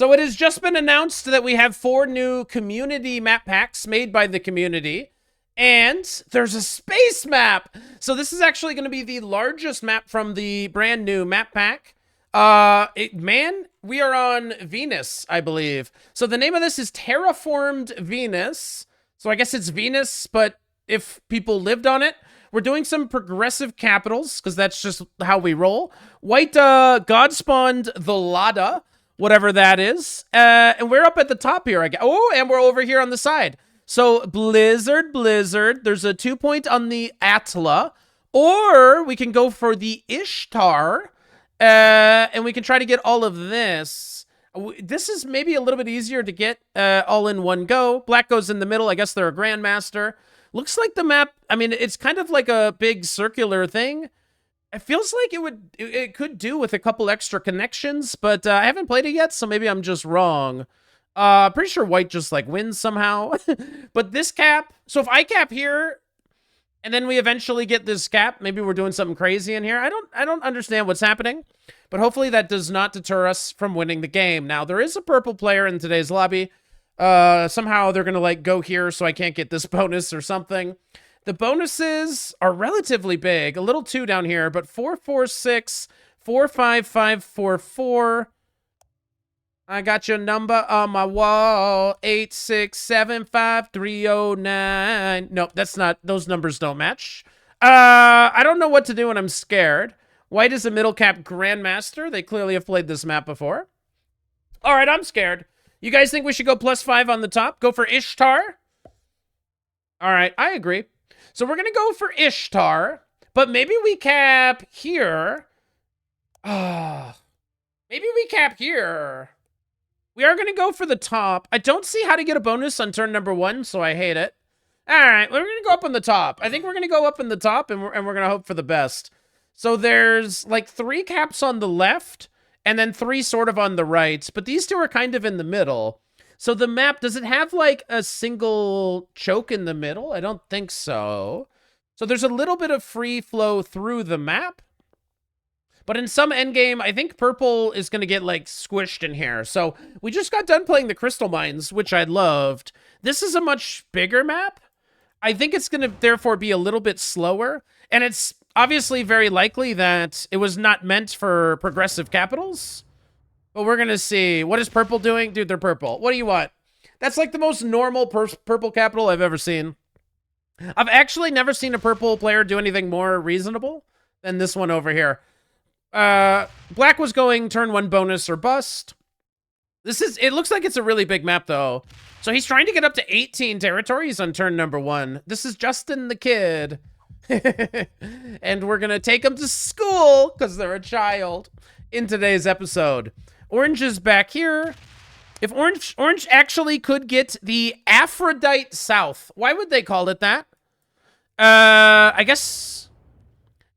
So it has just been announced that we have 4 new community map packs made by the community. And there's a space map. So this is actually going to be the largest map from the brand new map pack. Man, we are on Venus, I believe. So the name of this is Terraformed Venus. So I guess it's Venus, but if people lived on it. We're doing some progressive capitals, because that's just how we roll. White God spawned the Lada, whatever that is. And we're up at the top here, I guess. Oh, and we're over here on the side. So Blizzard, there's a 2-point on the Atla. Or we can go for the Ishtar. And we can try to get all of this. This is maybe a little bit easier to get all in one go. Black goes in the middle. I guess they're a Grandmaster. Looks like the map, I mean, it's kind of like a big circular thing. It feels like it could do with a couple extra connections, but I haven't played it yet, so maybe I'm just wrong. Pretty sure white just like wins somehow. But this cap, so if I cap here, and then we eventually get this cap, maybe we're doing something crazy in here. I don't understand what's happening, but hopefully that does not deter us from winning the game. Now, there is a purple player in today's lobby. Somehow they're gonna like go here so I can't get this bonus or something. The bonuses are relatively big, a little too down here, but 446, 45544. I got your number on my wall, 8675309. Nope, that's not, those numbers don't match. I don't know what to do when I'm scared. White is a middle cap Grandmaster. They clearly have played this map before. All right, I'm scared. You guys think we should go +5 on the top? Go for Ishtar? All right, I agree. So we're going to go for Ishtar, but maybe we cap here. Maybe we cap here. We are going to go for the top. I don't see how to get a bonus on turn number 1, so I hate it. All right, we're going to go up on the top. I think we're going to go up in the top, and we're going to hope for the best. So there's like 3 caps on the left, and then 3 sort of on the right, but these 2 are kind of in the middle. So the map, does it have like a single choke in the middle? I don't think so. So there's a little bit of free flow through the map. But in some endgame, I think purple is going to get like squished in here. So we just got done playing the Crystal Mines, which I loved. This is a much bigger map. I think it's going to therefore be a little bit slower. And it's obviously very likely that it was not meant for progressive capitals. But we're going to see. What is purple doing? Dude, they're purple. What do you want? That's like the most normal purple capital I've ever seen. I've actually never seen a purple player do anything more reasonable than this one over here. Black was going turn 1 bonus or bust. It looks like it's a really big map though. So he's trying to get up to 18 territories on turn number 1. This is Justin the Kid. And we're gonna take them to school because they're a child in today's episode. Orange is back here. If Orange actually could get the Aphrodite South, why would they call it that? I guess,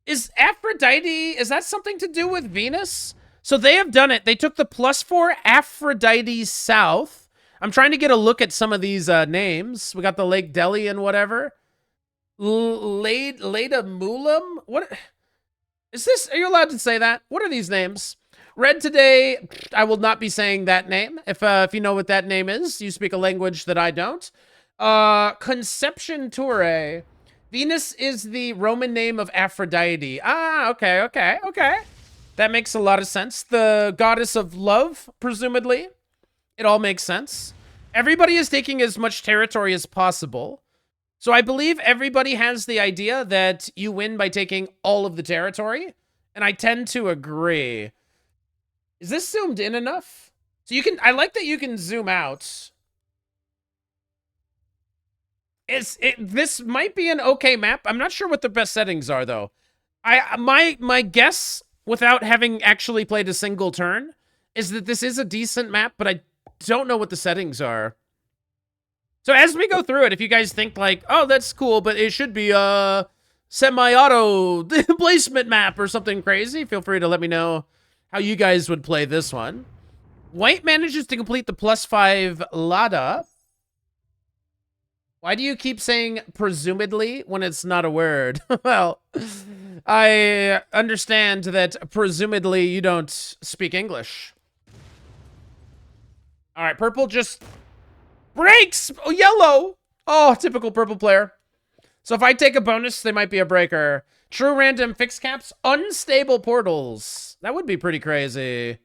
is Aphrodite, is that something to do with Venus? So they have done it. They took the +4 Aphrodite South. I'm trying to get a look at some of these names. We got the Lake Delhi and whatever. Leda Mulam? What is this? Are you allowed to say that? What are these names? Red today, I will not be saying that name. If you know what that name is, you speak a language that I don't. Conception Toure. Venus is the Roman name of Aphrodite. Ah, okay. That makes a lot of sense. The goddess of love, presumably. It all makes sense. Everybody is taking as much territory as possible. So I believe everybody has the idea that you win by taking all of the territory. And I tend to agree. Is this zoomed in enough? So you can, I like that you can zoom out. This might be an okay map. I'm not sure what the best settings are though. My guess, without having actually played a single turn, is that this is a decent map, but I don't know what the settings are. So as we go through it, if you guys think like, oh, that's cool, but it should be a semi-auto placement map or something crazy, feel free to let me know how you guys would play this one. White manages to complete the +5 Lada. Why do you keep saying presumably when it's not a word? Well, I understand that presumably you don't speak English. All right, purple just breaks. Oh, yellow. Oh, typical purple player. So if I take a bonus, they might be a breaker. True random fixed caps, unstable portals. That would be pretty crazy.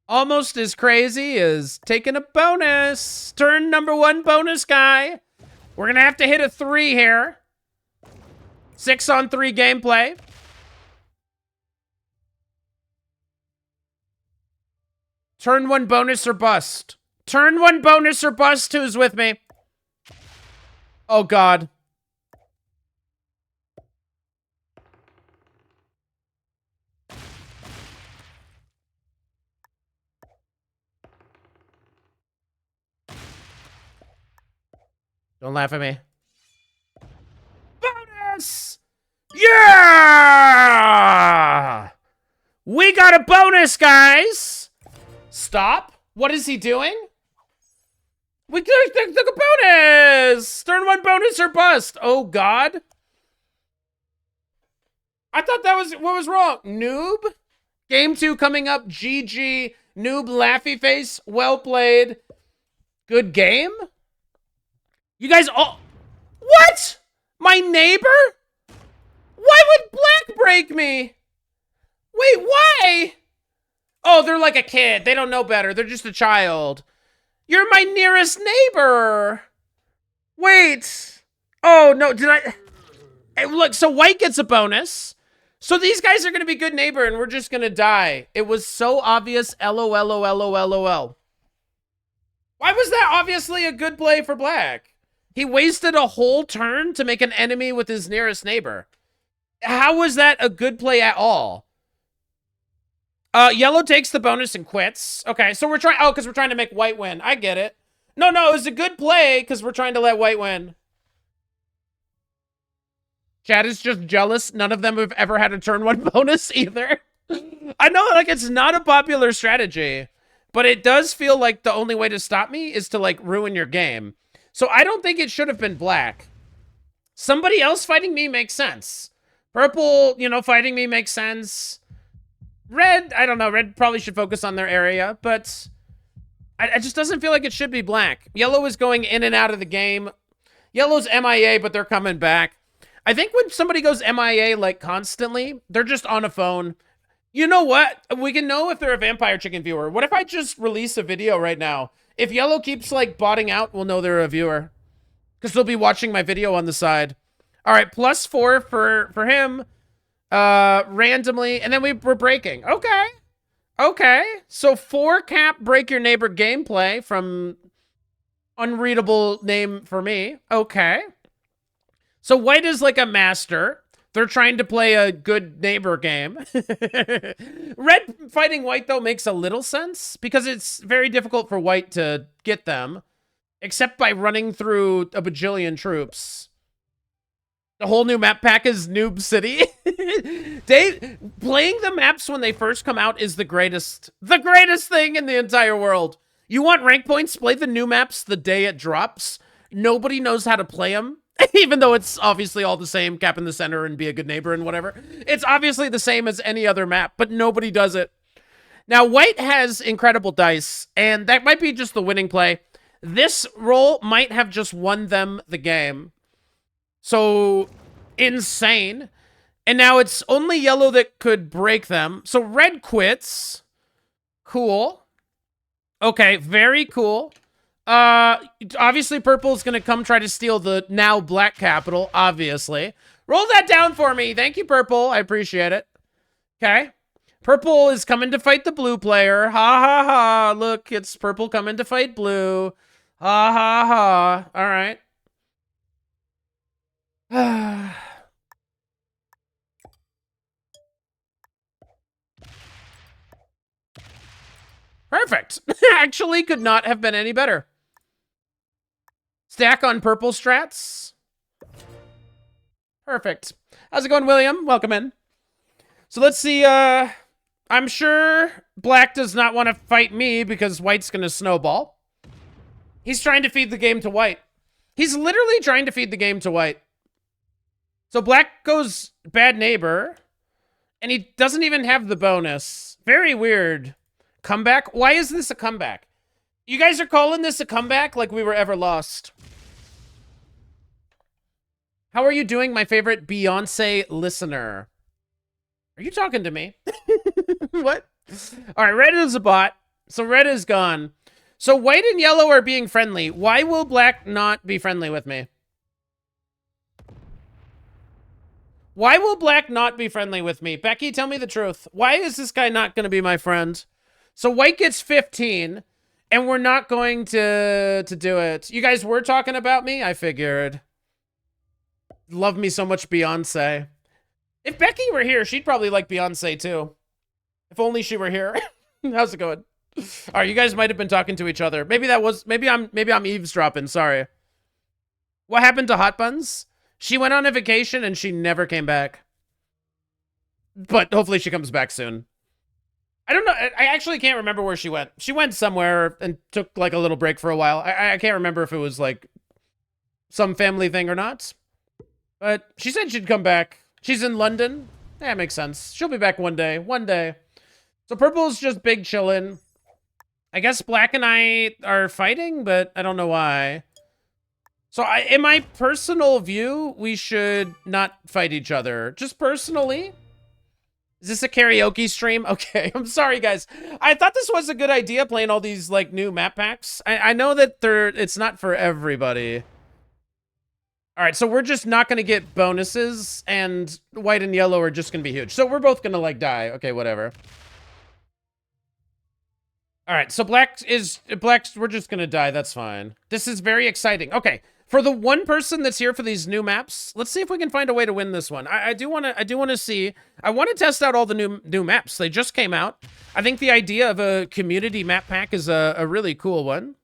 Almost as crazy as taking a bonus. Turn number 1 bonus guy. We're going to have to hit a 3 here. 6 on 3 gameplay. Turn 1 bonus or bust. Turn 1 bonus or bust. Who's with me? Oh, God. Don't laugh at me. Bonus! Yeah! We got a bonus, guys! Stop. What is he doing? We took a bonus! Turn 1 bonus or bust. Oh, God. I thought that was... What was wrong? Noob? Game 2 coming up. GG. Noob laughy face. Well played. Good game? You guys all... What? My neighbor? Why would black break me? Wait, why? Oh, they're like a kid. They don't know better. They're just a child. You're my nearest neighbor. Wait. Oh, no. Did I... Hey, look, so white gets a bonus. So these guys are going to be good neighbor, and we're just going to die. It was so obvious. LOL. Why was that obviously a good play for black? He wasted a whole turn to make an enemy with his nearest neighbor. How was that a good play at all? Yellow takes the bonus and quits. Okay, so we're trying... Oh, because we're trying to make white win. I get it. No, it was a good play because we're trying to let white win. Chad is just jealous. None of them have ever had a turn 1 bonus either. I know, like, it's not a popular strategy, but it does feel like the only way to stop me is to, like, ruin your game. So I don't think it should have been black. Somebody else fighting me makes sense. Purple, you know, fighting me makes sense. Red, I don't know. Red probably should focus on their area, but it just doesn't feel like it should be black. Yellow is going in and out of the game. Yellow's MIA, but they're coming back. I think when somebody goes MIA, like, constantly, they're just on a phone. You know what? We can know if they're a Vampire Chicken viewer. What if I just release a video right now? If yellow keeps, like, botting out, we'll know they're a viewer. Because they'll be watching my video on the side. All right, +4 for him. Randomly. And then we're breaking. Okay. So 4 cap break your neighbor gameplay from unreadable name for me. Okay. So white is like a master. They're trying to play a good neighbor game. Red fighting white, though, makes a little sense because it's very difficult for white to get them, except by running through a bajillion troops. The whole new map pack is Noob City. Playing the maps when they first come out is the greatest thing in the entire world. You want rank points? Play the new maps the day it drops. Nobody knows how to play them. Even though it's obviously all the same, cap in the center and be a good neighbor and whatever. It's obviously the same as any other map, but nobody does it. Now, white has incredible dice, and that might be just the winning play. This roll might have just won them the game. So, insane. And now it's only yellow that could break them. So, red quits. Cool. Okay, very cool. Obviously purple's gonna come try to steal the now black capital, obviously. Roll that down for me. Thank you, purple. I appreciate it. Okay. Purple is coming to fight the blue player. Ha ha ha. Look, it's purple coming to fight blue. Ha ha ha. All right. Perfect. Actually, could not have been any better. Stack on purple strats. Perfect. How's it going, William? Welcome in. So let's see. I'm sure black does not want to fight me because white's going to snowball. He's trying to feed the game to white. He's literally trying to feed the game to white. So black goes bad neighbor, and he doesn't even have the bonus. Very weird. Comeback? Why is this a comeback? You guys are calling this a comeback like we were ever lost. How are you doing, my favorite Beyonce listener? Are you talking to me? What? All right, red is a bot. So red is gone. So white and yellow are being friendly. Why will black not be friendly with me? Why will black not be friendly with me? Becky, tell me the truth. Why is this guy not going to be my friend? So white gets 15, and we're not going to do it. You guys were talking about me? I figured. Love me so much, Beyonce. If Becky were here, she'd probably like Beyonce too. If only she were here. How's it going? All right, you guys might have been talking to each other. Maybe I'm eavesdropping. Sorry. What happened to Hot Buns? She went on a vacation and she never came back. But hopefully she comes back soon. I don't know. I actually can't remember where she went. She went somewhere and took like a little break for a while. I can't remember if it was like some family thing or not. But she said she'd come back. She's in London. Yeah, makes sense. She'll be back one day. One day. So purple's just big chillin'. I guess black and I are fighting, but I don't know why. So in my personal view, we should not fight each other. Just personally. Is this a karaoke stream? Okay, I'm sorry, guys. I thought this was a good idea, playing all these, like, new map packs. I know that it's not for everybody. All right, so we're just not going to get bonuses, and white and yellow are just going to be huge. So we're both going to, like, die. Okay, whatever. All right, so black, we're just going to die. That's fine. This is very exciting. Okay. For the one person that's here for these new maps, let's see if we can find a way to win this one. I do want to see. I want to test out all the new maps. They just came out. I think the idea of a community map pack is a really cool one.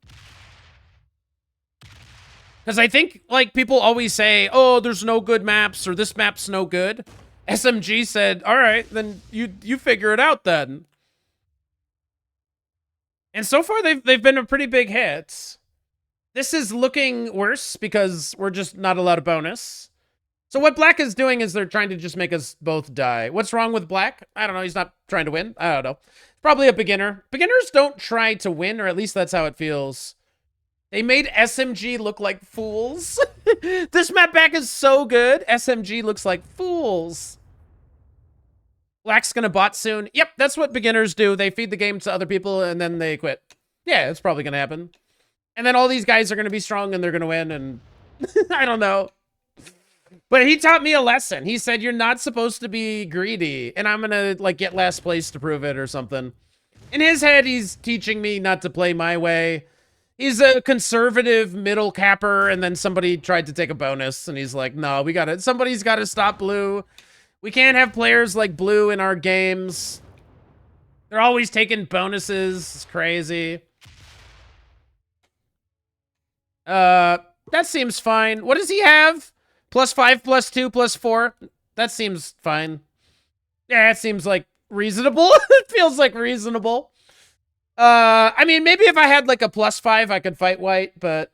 Because I think, like, people always say, oh, there's no good maps, or this map's no good. SMG said, all right, then you figure it out then. And so far, they've been a pretty big hit. This is looking worse because we're just not allowed a bonus. So what black is doing is they're trying to just make us both die. What's wrong with black? I don't know. He's not trying to win. I don't know. Probably a beginner. Beginners don't try to win, or at least that's how it feels. They made SMG look like fools. This map pack is so good. SMG looks like fools. Black's gonna bot soon. Yep, that's what beginners do. They feed the game to other people and then they quit. Yeah, it's probably gonna happen. And then all these guys are going to be strong and they're going to win, and I don't know. But he taught me a lesson. He said, you're not supposed to be greedy, and I'm going to, like, get last place to prove it or something. In his head, he's teaching me not to play my way. He's a conservative middle capper, and then somebody tried to take a bonus, and he's like, no, somebody's got to stop blue. We can't have players like blue in our games. They're always taking bonuses. It's crazy. That seems fine. What does he have? +5, +2, +4. That seems fine. Yeah, it seems like reasonable. It feels like reasonable. I mean, maybe if I had like a +5, I could fight white, but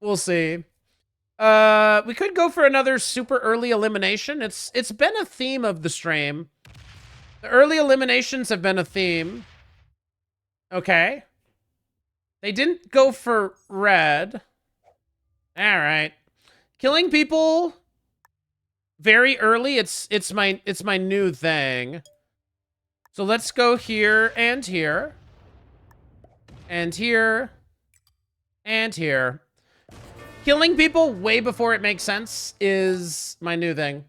we'll see. We could go for another super early elimination. It's been a theme of the stream. The early eliminations have been a theme. Okay. They didn't go for red. All right. Killing people very early. It's my new thing. So let's go here and here. And here. And here. Killing people way before it makes sense is my new thing.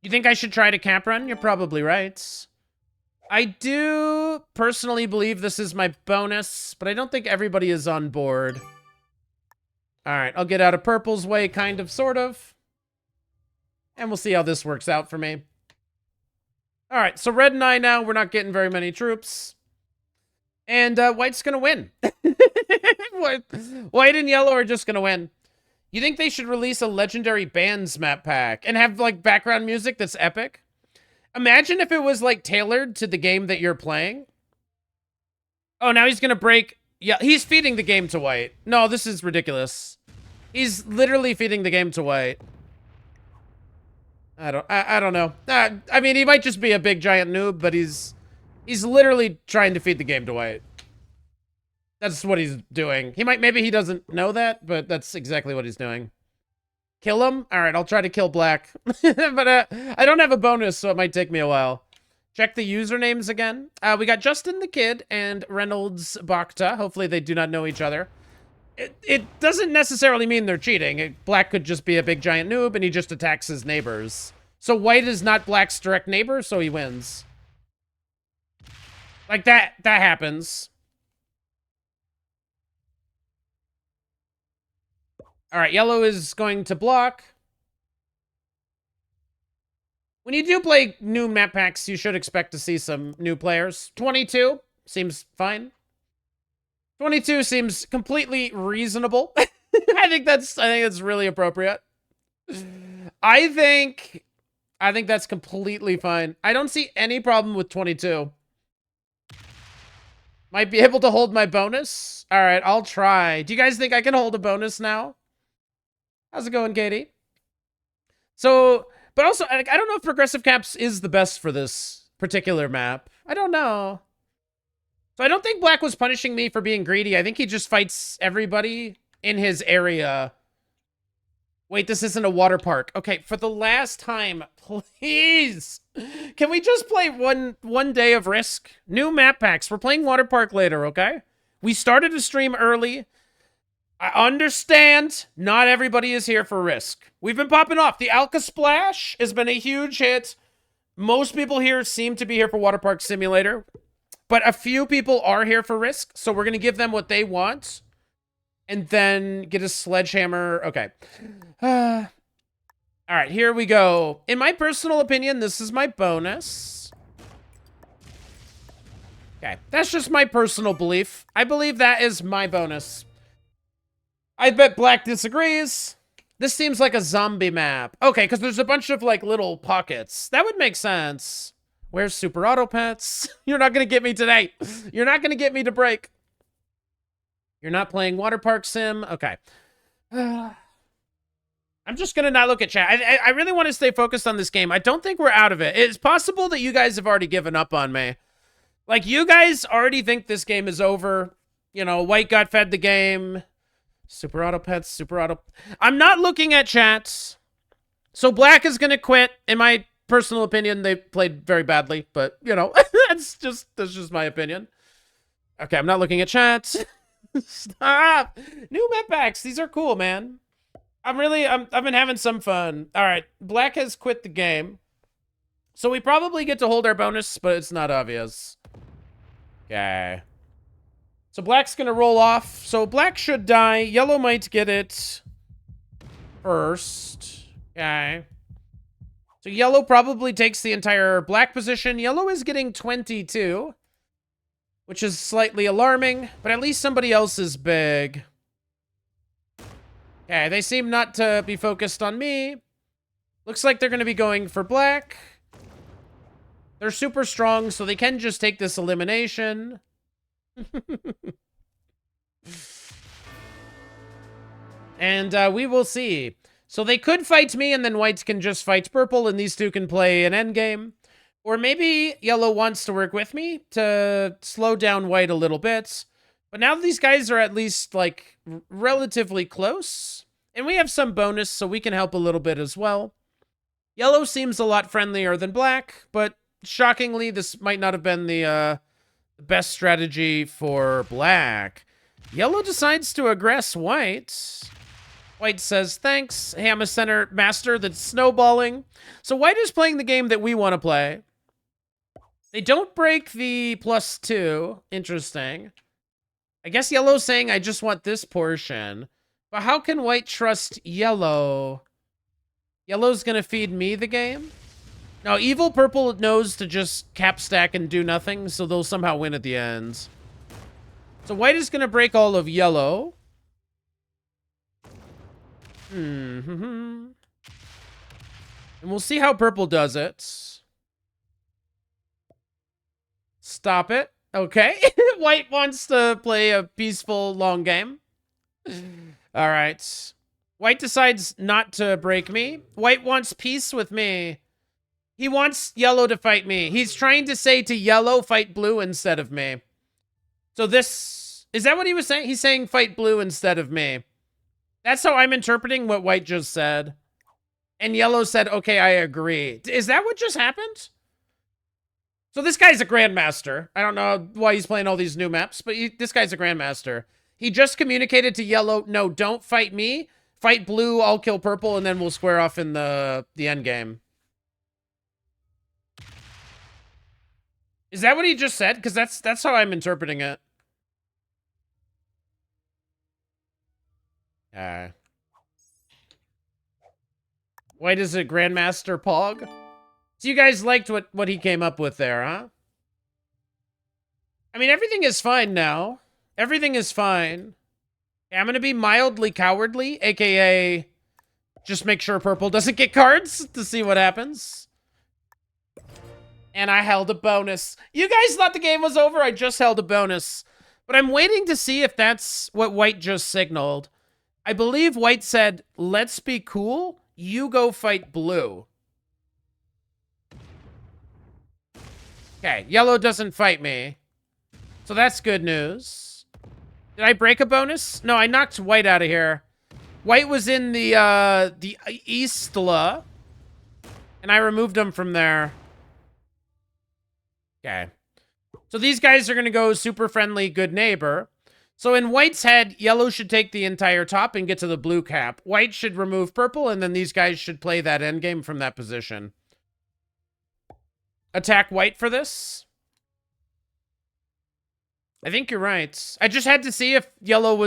You think I should try to camp run? You're probably right. I do personally believe this is my bonus, but I don't think everybody is on board. All right, I'll get out of purple's way, kind of, sort of. And we'll see how this works out for me. All right, so red and I now, we're not getting very many troops. And white's going to win. White and yellow are just going to win. You think they should release a legendary bands map pack and have, like, background music that's epic? Imagine if it was, like, tailored to the game that you're playing. Oh, now he's gonna break. Yeah, he's feeding the game to white. No, this is ridiculous. He's literally feeding the game to white. I don't know. I mean, he might just be a big giant noob, but he's literally trying to feed the game to white. That's what he's doing. Maybe he doesn't know that, but that's exactly what he's doing. Kill him? All right, I'll try to kill Black. But I don't have a bonus, so it might take me a while. Check the usernames again. We got Justin the Kid and Reynolds Bacta. Hopefully they do not know each other. It doesn't necessarily mean they're cheating. Black could just be a big giant noob and he just attacks his neighbors. So White is not Black's direct neighbor, so he wins. Like that happens. All right, Yellow is going to block. When you do play new map packs, you should expect to see some new players. 22 seems fine. 22 seems completely reasonable. I think that's really appropriate. I think that's completely fine. I don't see any problem with 22. Might be able to hold my bonus. All right, I'll try. Do you guys think I can hold a bonus now? How's it going, Katie? So, but also, I don't know if progressive caps is the best for this particular map. I don't know. So I don't think Black was punishing me for being greedy. I think he just fights everybody in his area. Wait, this isn't a water park. Okay, for the last time, please. Can we just play one day of Risk? New map packs. We're playing water park later, okay? We started a stream early. I understand not everybody is here for Risk. We've been popping off. The Alka Splash has been a huge hit. Most people here seem to be here for Water Park Simulator. But a few people are here for Risk, so we're going to give them what they want. And then get a sledgehammer. Okay. All right, here we go. In my personal opinion, this is my bonus. Okay, that's just my personal belief. I believe that is my bonus. I bet Black disagrees. This seems like a zombie map. Okay, because there's a bunch of, like, little pockets. That would make sense. Where's Super Auto Pets? You're not going to get me today. You're not going to get me to break. You're not playing Water Park Sim? Okay. I'm just going to not look at chat. I really want to stay focused on this game. I don't think we're out of it. It's possible that you guys have already given up on me. Like, you guys already think this game is over. You know, White got fed the game. Super Auto Pets, Super Auto... I'm not looking at chats. So Black is going to quit. In my personal opinion, they played very badly. But, you know, that's just my opinion. Okay, I'm not looking at chats. Stop! New map packs. These are cool, man. I've been having some fun. All right, Black has quit the game. So we probably get to hold our bonus, but it's not obvious. Okay. So Black's gonna roll off. So Black should die. Yellow might get it first. Okay. So Yellow probably takes the entire Black position. Yellow is getting 22, which is slightly alarming, but at least somebody else is big. Okay, they seem not to be focused on me. Looks like they're going to be going for Black. They're super strong, so they can just take this elimination. And we will see. So they could fight me, and then Whites can just fight Purple, and these two can play an endgame. Or maybe Yellow wants to work with me to slow down White a little bit. But now these guys are at least, like, relatively close. And we have some bonus, so we can help a little bit as well. Yellow seems a lot friendlier than Black, but shockingly, this might not have been the best strategy for Black. Yellow decides to aggress White. White says, thanks. Hey, I'm a center master that's snowballing. So White is playing the game that we want to play. They don't break the +2. Interesting. I guess Yellow's saying, I just want this portion. But how can White trust Yellow? Yellow's gonna feed me the game? No, evil Purple knows to just cap stack and do nothing, so they'll somehow win at the end. So White is gonna break all of Yellow. And we'll see how Purple does it. Stop it. Okay. White wants to play a peaceful, long game. All right. White decides not to break me. White wants peace with me. He wants Yellow to fight me. He's trying to say to Yellow, fight Blue instead of me. So this Is that what he was saying? He's saying fight blue instead of me. That's how I'm interpreting what white just said. And yellow said, okay, I agree. Is that what just happened? So this guy's a grandmaster. I don't know why he's playing all these new maps, but this guy's a grandmaster. He just communicated to yellow, no, don't fight me. Fight blue, I'll kill purple, and then we'll square off in the end game. Is that what he just said? Because that's how I'm interpreting it. White is a grandmaster pog. So you guys liked what he came up with there, huh? I mean, everything is fine now. Everything is fine. Okay, I'm going to be mildly cowardly, aka just make sure purple doesn't get cards to see what happens. And I held a bonus. You guys thought the game was over? I just held a bonus. But I'm waiting to see if that's what white just signaled. I believe white said, let's be cool. You go fight blue. Okay, yellow doesn't fight me. So that's good news. Did I break a bonus? No, I knocked white out of here. White was in the Eastla. And I removed him from there. Okay. So these guys are going to go super friendly, good neighbor. So in white's head, yellow should take the entire top and get to the blue cap. White should remove purple, and then these guys should play that endgame from that position. Attack white for this? I think you're right. I just had to see if yellow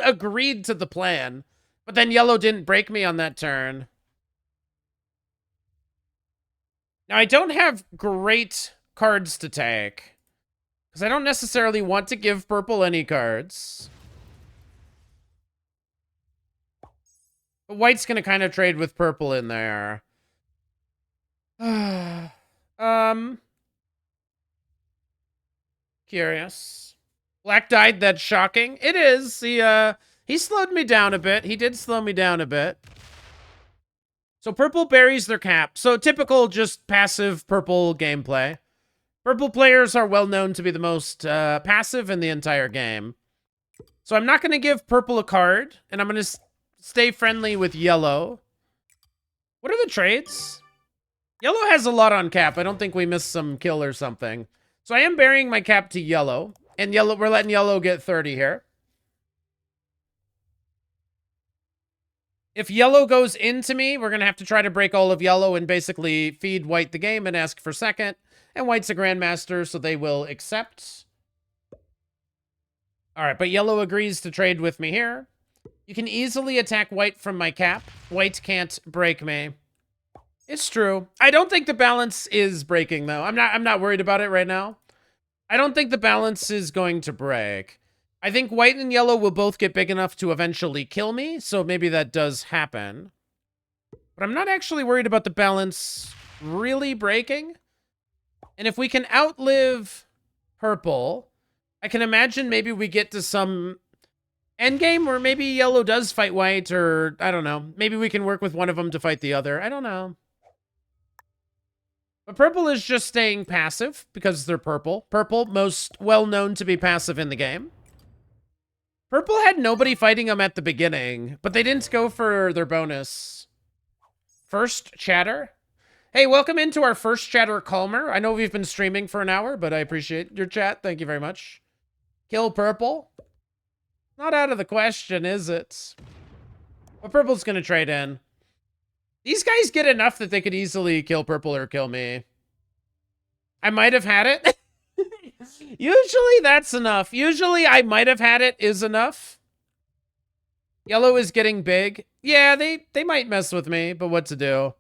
agreed to the plan, but then yellow didn't break me on that turn. Now, I don't have great cards to take, because I don't necessarily want to give purple any cards. But white's going to kind of trade with purple in there. Curious. Black died, that's shocking. It is. He slowed me down a bit. He did slow me down a bit. So purple buries their cap. So typical just passive purple gameplay. Purple players are well known to be the most passive in the entire game. So I'm not going to give purple a card, and I'm going to stay friendly with yellow. What are the trades? Yellow has a lot on cap. I don't think we missed some kill or something. So I am burying my cap to yellow, and we're letting yellow get 30 here. If yellow goes into me, we're going to have to try to break all of yellow and basically feed white the game and ask for second. And white's a grandmaster, so they will accept. All right, but yellow agrees to trade with me here. You can easily attack white from my cap. White can't break me. It's true. I don't think the balance is breaking, though. I'm not worried about it right now. I don't think the balance is going to break. I think white and yellow will both get big enough to eventually kill me, so maybe that does happen. But I'm not actually worried about the balance really breaking. And if we can outlive purple, I can imagine maybe we get to some endgame where maybe yellow does fight white, or I don't know. Maybe we can work with one of them to fight the other. I don't know. But purple is just staying passive because they're purple. Purple, most well known to be passive in the game. Purple had nobody fighting them at the beginning, but they didn't go for their bonus. First chatter. Hey, welcome into our first chatter, Calmer. I know we've been streaming for an hour, but I appreciate your chat. Thank you very much. Kill purple. Not out of the question, is it? But purple's going to trade in. These guys get enough that they could easily kill purple or kill me. I might have had it. Usually that's enough. Usually I might have had it is enough. Yellow is getting big. Yeah, they might mess with me, but what to do?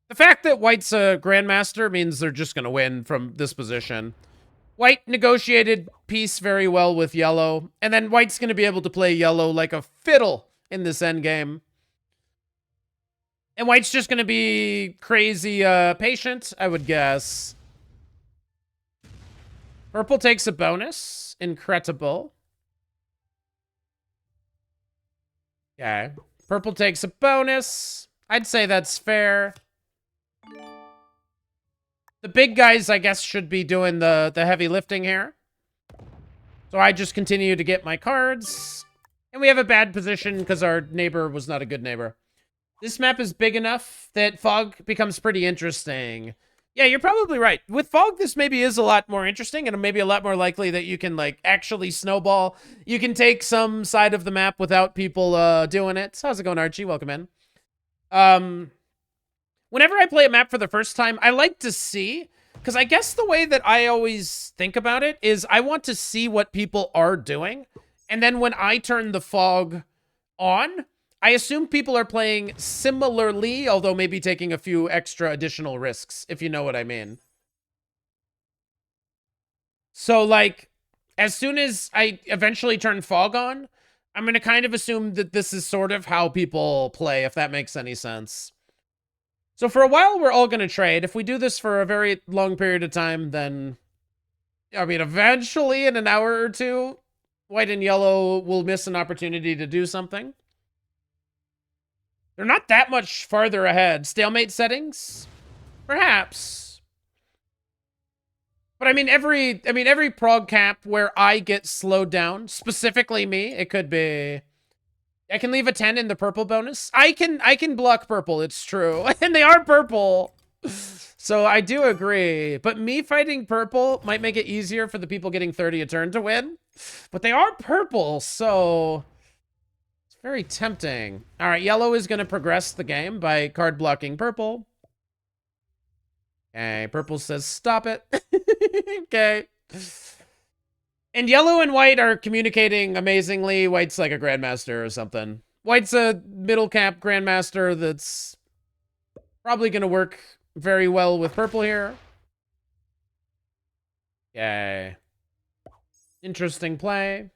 The fact that white's a grandmaster means they're just going to win from this position. White negotiated peace very well with yellow, and then white's going to be able to play yellow like a fiddle in this endgame. And white's just going to be crazy patient, I would guess. Purple takes a bonus. Incredible. Okay. Purple takes a bonus. I'd say that's fair. The big guys, I guess, should be doing the heavy lifting here. So I just continue to get my cards. And we have a bad position because our neighbor was not a good neighbor. This map is big enough that fog becomes pretty interesting. Yeah, you're probably right. With fog, this maybe is a lot more interesting and maybe a lot more likely that you can, like, actually snowball. You can take some side of the map without people doing it. How's it going, Archie? Welcome in. Whenever I play a map for the first time, I like to see, because I guess the way that I always think about it is I want to see what people are doing. And then when I turn the fog on, I assume people are playing similarly, although maybe taking a few extra additional risks, if you know what I mean. So, like, as soon as I eventually turn fog on, I'm going to kind of assume that this is sort of how people play, if that makes any sense. So for a while, we're all going to trade. If we do this for a very long period of time, then, I mean, eventually in an hour or two, white and yellow will miss an opportunity to do something. They're not that much farther ahead. Stalemate settings? Perhaps. But I mean, every prog cap where I get slowed down, specifically me, it could be... I can leave a 10 in the purple bonus. I can block purple, it's true. And they are purple. So I do agree. But me fighting purple might make it easier for the people getting 30 a turn to win. But they are purple, so... it's very tempting. All right, yellow is going to progress the game by card blocking purple. Okay, purple says stop it. Okay. And yellow and white are communicating amazingly. White's like a grandmaster or something. White's a middle cap grandmaster that's probably going to work very well with purple here. Okay. Interesting play.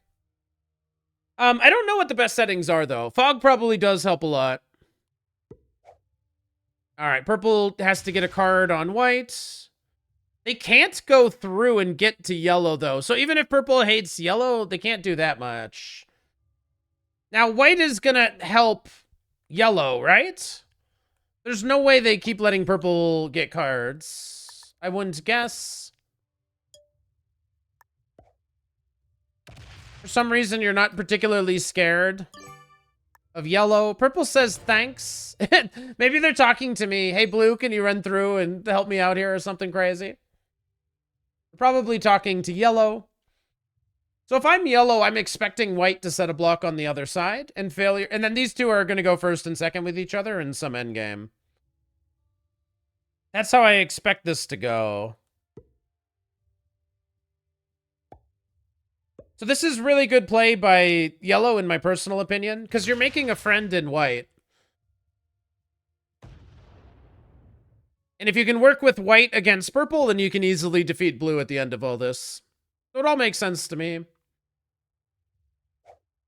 I don't know what the best settings are, though. Fog probably does help a lot. All right, purple has to get a card on white. They can't go through and get to yellow, though. So even if purple hates yellow, they can't do that much. Now, white is going to help yellow, right? There's no way they keep letting purple get cards. I wouldn't guess. For some reason, you're not particularly scared of yellow. Purple says thanks. Maybe they're talking to me. Hey, blue, can you run through and help me out here or something crazy? Probably talking to yellow. So if I'm yellow, I'm expecting white to set a block on the other side and failure. And then these two are going to go first and second with each other in some endgame. That's how I expect this to go. So this is really good play by yellow, in my personal opinion, because you're making a friend in white. And if you can work with white against purple, then you can easily defeat blue at the end of all this. So it all makes sense to me.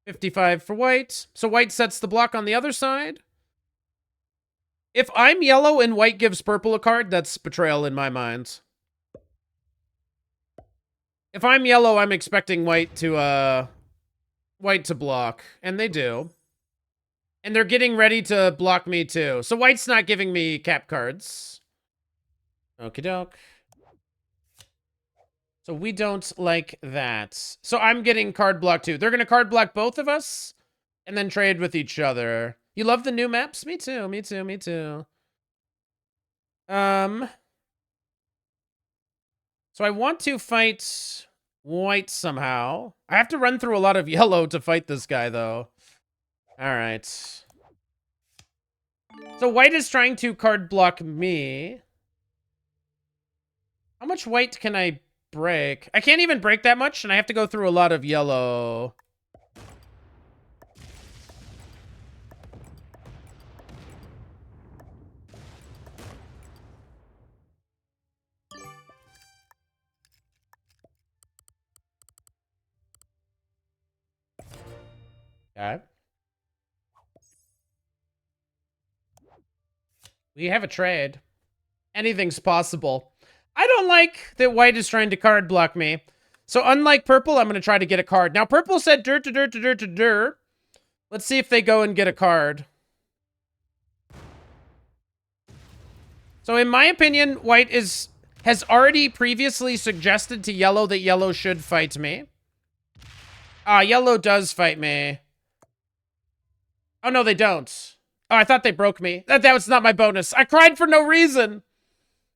55 for white. So white sets the block on the other side. If I'm yellow and white gives purple a card, that's betrayal in my mind. If I'm yellow, I'm expecting white to block. And they do. And they're getting ready to block me too. So white's not giving me cap cards. Okie doke. So we don't like that. So I'm getting card block too. They're going to card block both of us and then trade with each other. You love the new maps? Me too, me too, me too. So I want to fight white somehow. I have to run through a lot of yellow to fight this guy though. All right. So white is trying to card block me. How much white can I break? I can't even break that much, and I have to go through a lot of yellow. Okay. We have a trade. Anything's possible. I don't like that white is trying to card block me. So unlike purple, I'm going to try to get a card. Now, purple said dirt to dirt to dirt to dirt. Let's see if they go and get a card. So in my opinion, white has already previously suggested to yellow that yellow should fight me. Yellow does fight me. Oh, no, they don't. Oh, I thought they broke me. That was not my bonus. I cried for no reason.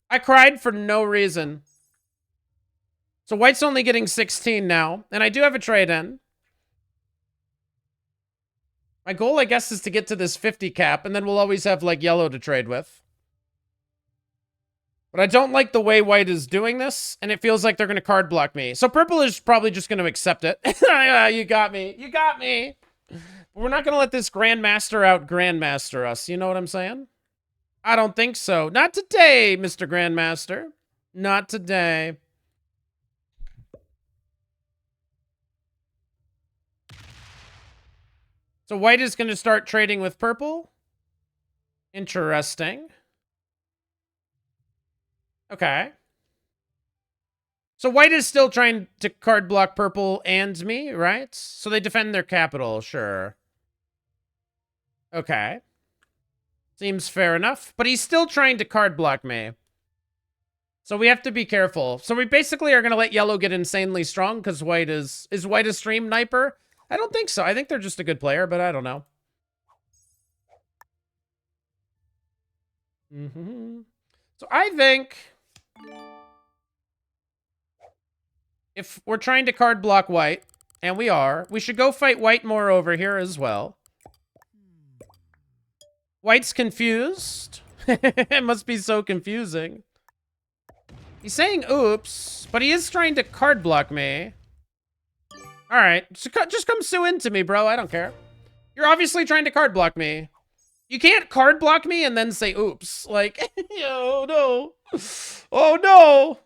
I cried for no reason. So white's only getting 16 now. And I do have a trade-in. My goal, I guess, is to get to this 50 cap. And then we'll always have, like, yellow to trade with. But I don't like the way white is doing this. And it feels like they're going to card block me. So purple is probably just going to accept it. You got me. You got me. We're not going to let this Grandmaster out Grandmaster us. You know what I'm saying? I don't think so. Not today, Mr. Grandmaster. Not today. So white is going to start trading with purple. Interesting. Okay. So white is still trying to card block purple and me, right? So they defend their capital, sure. Okay. Seems fair enough. But he's still trying to card block me. So we have to be careful. So we basically are going to let yellow get insanely strong because white is white a stream sniper? I don't think so. I think they're just a good player, but I don't know. So I think if we're trying to card block white, and we are, we should go fight white more over here as well. White's confused. It must be so confusing. He's saying oops, but he is trying to card block me. All right, so just come sue into me, bro. I don't care. You're obviously trying to card block me. You can't card block me and then say oops. Like, oh no. Oh no.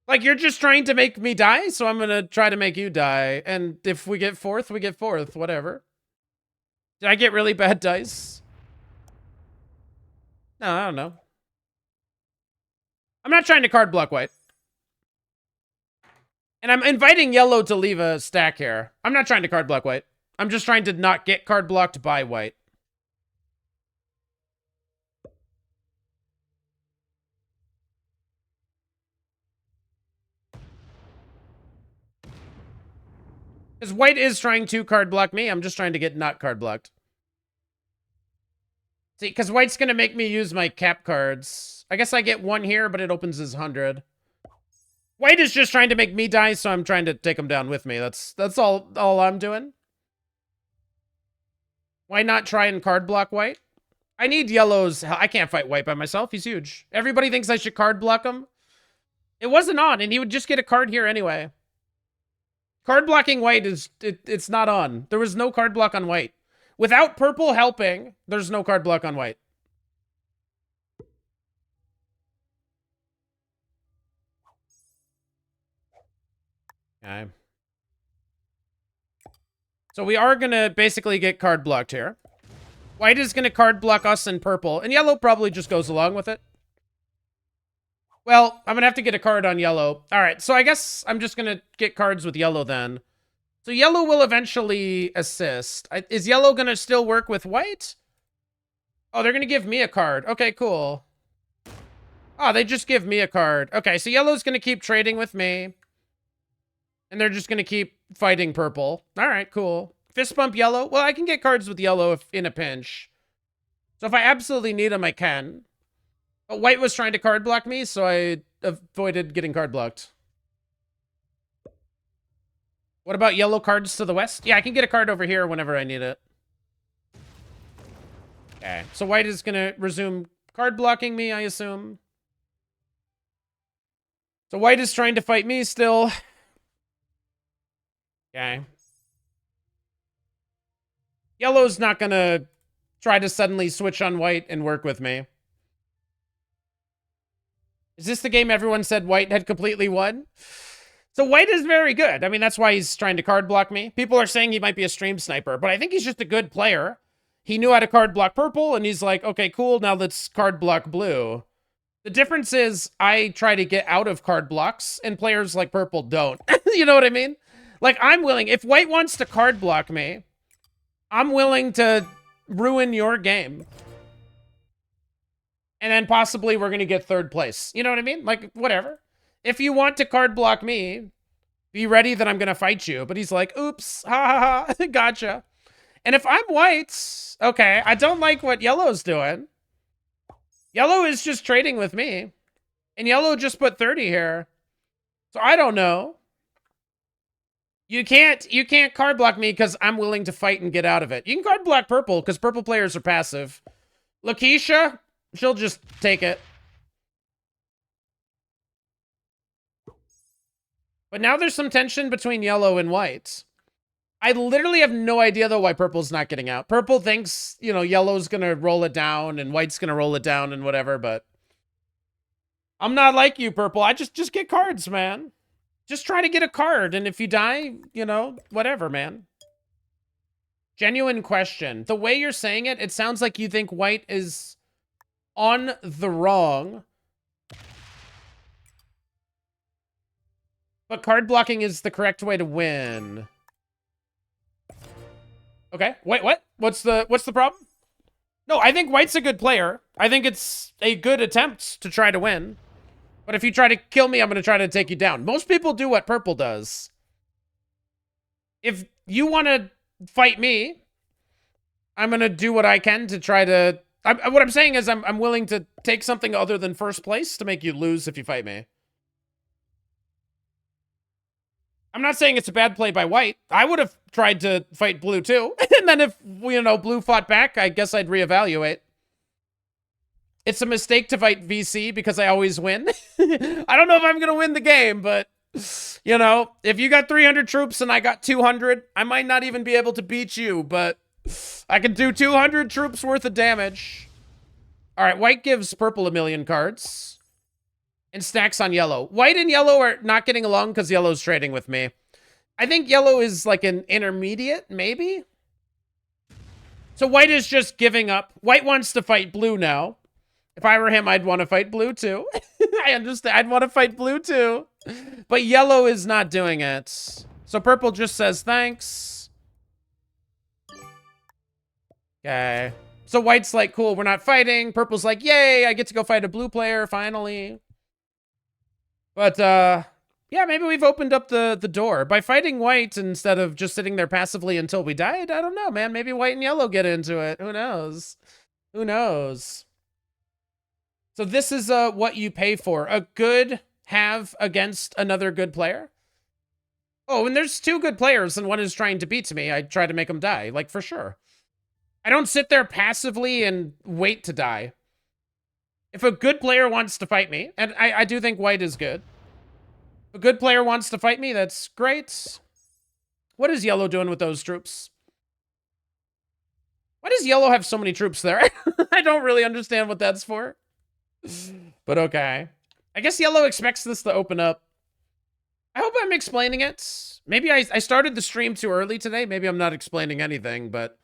Like, you're just trying to make me die, so I'm gonna try to make you die. And if we get fourth, we get fourth. Whatever. Did I get really bad dice? No, I don't know. I'm not trying to card block white. And I'm inviting yellow to leave a stack here. I'm not trying to card block white. I'm just trying to not get card blocked by white. Because white is trying to card block me. I'm just trying to get not card blocked. See, because white's going to make me use my cap cards. I guess I get one here, but it opens his 100. White is just trying to make me die, so I'm trying to take him down with me. That's all I'm doing. Why not try and card block white? I need yellow's... I can't fight white by myself. He's huge. Everybody thinks I should card block him. It wasn't on, and he would just get a card here anyway. Card blocking white is... It's not on. There was no card block on white. Without purple helping, there's no card block on white. Okay. So we are going to basically get card blocked here. White is going to card block us in purple, and yellow probably just goes along with it. Well, I'm going to have to get a card on yellow. All right, so I guess I'm just going to get cards with yellow then. So yellow will eventually assist. Is yellow going to still work with white? Oh, they're going to give me a card. Okay, cool. Oh, they just give me a card. Okay, so yellow's going to keep trading with me. And they're just going to keep fighting purple. All right, cool. Fist bump yellow. Well, I can get cards with yellow if in a pinch. So if I absolutely need them, I can. But white was trying to card block me, so I avoided getting card blocked. What about yellow cards to the west? Yeah, I can get a card over here whenever I need it. Okay, so white is going to resume card blocking me, I assume. So white is trying to fight me still. Okay. Yellow's not going to try to suddenly switch on white and work with me. Is this the game everyone said white had completely won? So white is very good. I mean, that's why he's trying to card block me. People are saying he might be a stream sniper, but I think he's just a good player. He knew how to card block purple, and he's like, okay, cool, now let's card block blue. The difference is I try to get out of card blocks, and players like purple don't. You know what I mean? Like, I'm willing. If white wants to card block me, I'm willing to ruin your game. And then possibly we're going to get third place. You know what I mean? Like, whatever. If you want to card block me, Be ready that I'm gonna fight you. But he's like, oops, ha ha ha, gotcha. And if I'm white, okay, I don't like what yellow's doing. Yellow is just trading with me. And yellow just put 30 here. So I don't know. You can't card block me because I'm willing to fight and get out of it. You can card block purple because purple players are passive. Lakeisha, she'll just take it. But now there's some tension between yellow and white. I literally have no idea, though, why purple's not getting out. Purple thinks, you know, yellow's going to roll it down and white's going to roll it down and whatever, but I'm not like you, purple. I just get cards, man. Just try to get a card, and if you die, you know, whatever, man. Genuine question. The way you're saying it, it sounds like you think white is on the wrong. But card blocking is the correct way to win. Okay. Wait, what? What's the problem? No, I think white's a good player. I think it's a good attempt to try to win. But if you try to kill me, I'm going to try to take you down. Most people do what purple does. If you want to fight me, I'm going to do what I can to try to... what I'm saying is I'm willing to take something other than first place to make you lose if you fight me. I'm not saying it's a bad play by white. I would have tried to fight blue too. And then if, you know, blue fought back, I guess I'd reevaluate. It's a mistake to fight VC because I always win. I don't know if I'm going to win the game, but, you know, if you got 300 troops and I got 200, I might not even be able to beat you, but I can do 200 troops worth of damage. All right, white gives purple 1,000,000 cards. And stacks on yellow. White and yellow are not getting along because yellow's trading with me. I think yellow is like an intermediate, maybe? So white is just giving up. White wants to fight blue now. If I were him, I'd want to fight blue too. I understand. I'd want to fight blue too. But yellow is not doing it. So purple just says thanks. Okay. So white's like, cool, we're not fighting. Purple's like, yay, I get to go fight a blue player, finally. But, yeah, maybe we've opened up the door. By fighting white instead of just sitting there passively until we died, I don't know, man. Maybe white and yellow get into it. Who knows? Who knows? So this is what you pay for. A good have against another good player. Oh, and there's two good players and one is trying to beat me. I try to make them die, like, for sure. I don't sit there passively and wait to die. If a good player wants to fight me, and I do think white is good. If a good player wants to fight me, that's great. What is yellow doing with those troops? Why does yellow have so many troops there? I don't really understand what that's for. But okay. I guess yellow expects this to open up. I hope I'm explaining it. Maybe I started the stream too early today. Maybe I'm not explaining anything, but...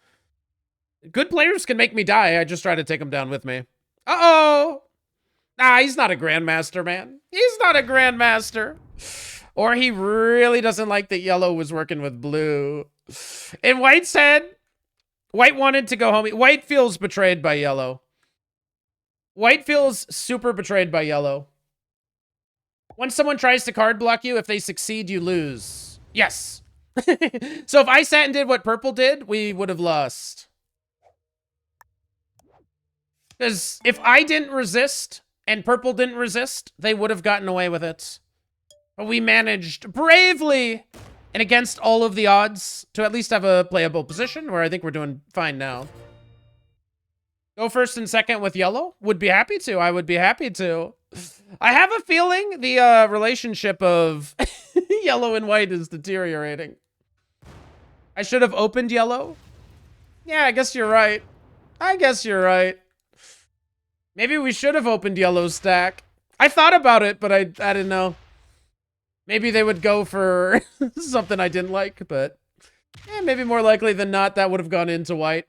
good players can make me die. I just try to take them down with me. Uh-oh. Nah, he's not a grandmaster, man. He's not a grandmaster. Or he really doesn't like that yellow was working with blue. In white's head, white wanted to go home. White feels betrayed by yellow. White feels super betrayed by yellow. When someone tries to card block you, if they succeed, you lose. Yes. So if I sat and did what purple did, we would have lost. Because if I didn't resist and purple didn't resist, they would have gotten away with it. But we managed bravely and against all of the odds to at least have a playable position where I think we're doing fine now. Go first and second with yellow? Would be happy to. I would be happy to. I have a feeling the relationship of yellow and white is deteriorating. I should have opened yellow. Yeah, I guess you're right. I guess you're right. Maybe we should have opened yellow's stack. I thought about it, but I didn't know. Maybe they would go for something I didn't like, but yeah, maybe more likely than not, that would have gone into white.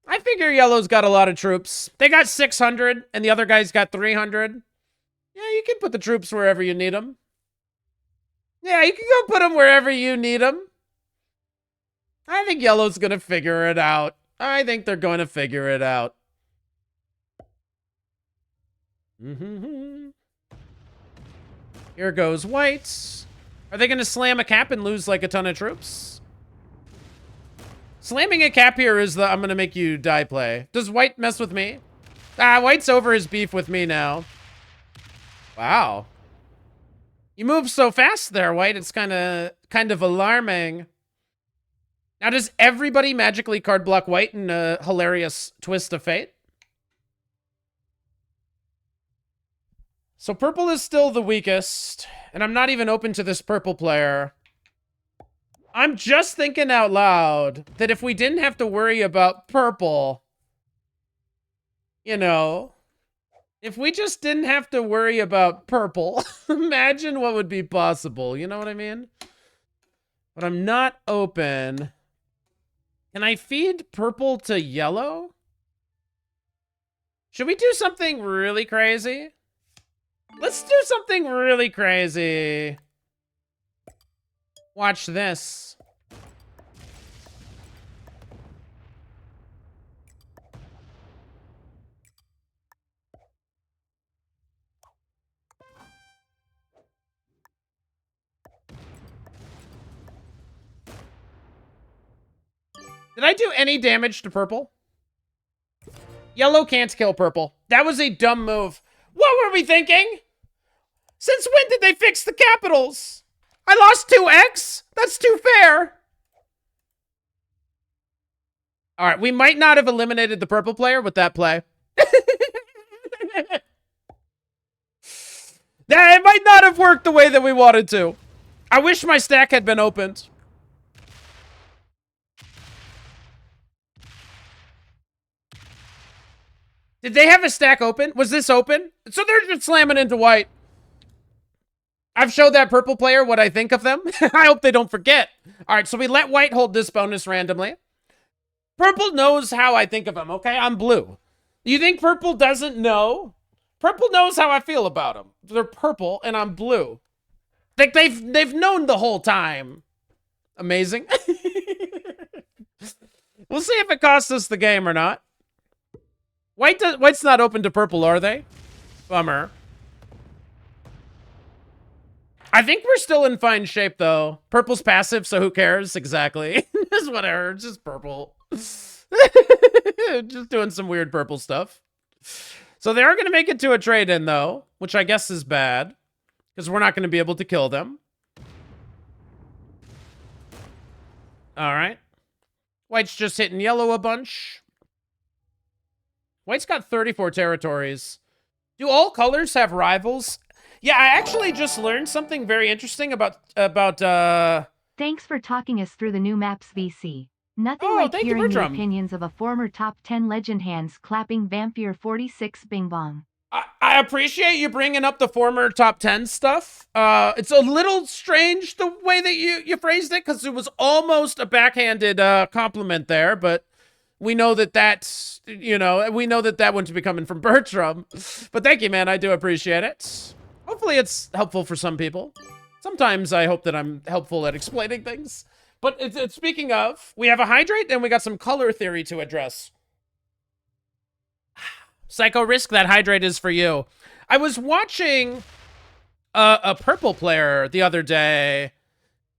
I figure yellow's got a lot of troops. They got 600, and the other guy's got 300. Yeah, you can put the troops wherever you need them. Yeah, you can go put them wherever you need them. I think yellow's gonna figure it out. I think they're going to figure it out. Here goes white. Are they going to slam a cap and lose like a ton of troops? Slamming a cap here is the I'm going to make you die play. Does white mess with me? Ah, white's over his beef with me now. Wow. You move so fast there, white. It's kind of alarming. Now, does everybody magically card block white in a hilarious twist of fate? So purple is still the weakest, and I'm not even open to this purple player. I'm just thinking out loud that if we didn't have to worry about purple, you know, if we just didn't have to worry about purple, imagine what would be possible. You know what I mean? But I'm not open. Can I feed purple to yellow? Should we do something really crazy? Let's do something really crazy. Watch this. Did I do any damage to purple? Yellow can't kill purple. That was a dumb move. What were we thinking? Since when did they fix the capitals? I lost 2x? That's too fair. All right, we might not have eliminated the purple player with that play. That it might not have worked the way that we wanted to. I wish my stack had been opened. Did they have a stack open? Was this open? So they're just slamming into white. I've showed that purple player what I think of them. I hope they don't forget. All right, so we let white hold this bonus randomly. Purple knows how I think of him, okay? I'm blue. You think purple doesn't know? Purple knows how I feel about them. They're purple and I'm blue. Like they've known the whole time. Amazing. We'll see if it costs us the game or not. White's not open to purple, are they? Bummer. I think we're still in fine shape, though. Purple's passive, so who cares? Exactly. Just whatever. It's just purple. Just doing some weird purple stuff. So they are going to make it to a trade-in, though, which I guess is bad, because we're not going to be able to kill them. All right. White's just hitting yellow a bunch. White's got 34 territories. Do all colors have rivals? Yeah, I actually just learned something very interesting about Thanks for talking us through the new maps, VC. Nothing Oh, like thank you, hearing the Bertram. opinions of a former top 10 legend hands clapping Vampire 46 Bing Bong. I appreciate you bringing up the former top 10 stuff. It's a little strange the way that you phrased it, because it was almost a backhanded compliment there, but we know that that's, you know, we know that that wouldn't be coming from Bertram. But thank you, man. I do appreciate it. Hopefully it's helpful for some people. Sometimes I hope that I'm helpful at explaining things. But speaking of, we have a hydrate and we got some color theory to address. Psycho Risk, that hydrate is for you. I was watching a purple player the other day,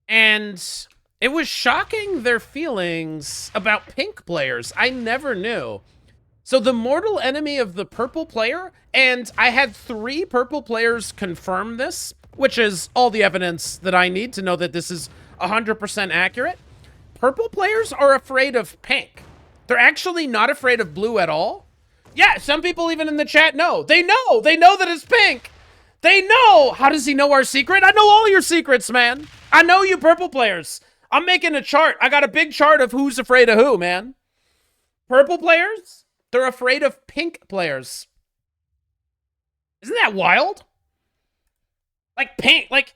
and it was shocking their feelings about pink players. I never knew. So the mortal enemy of the purple player, and I had 3 purple players confirm this, which is all the evidence that I need to know that this is 100% accurate. Purple players are afraid of pink. They're actually not afraid of blue at all. Yeah, some people even in the chat know. They know that it's pink. They know. How does he know our secret? I know all your secrets, man. I know you purple players. I'm making a chart. I got a big chart of who's afraid of who, man. Purple players, they're afraid of pink players. Isn't that wild? Like pink, like,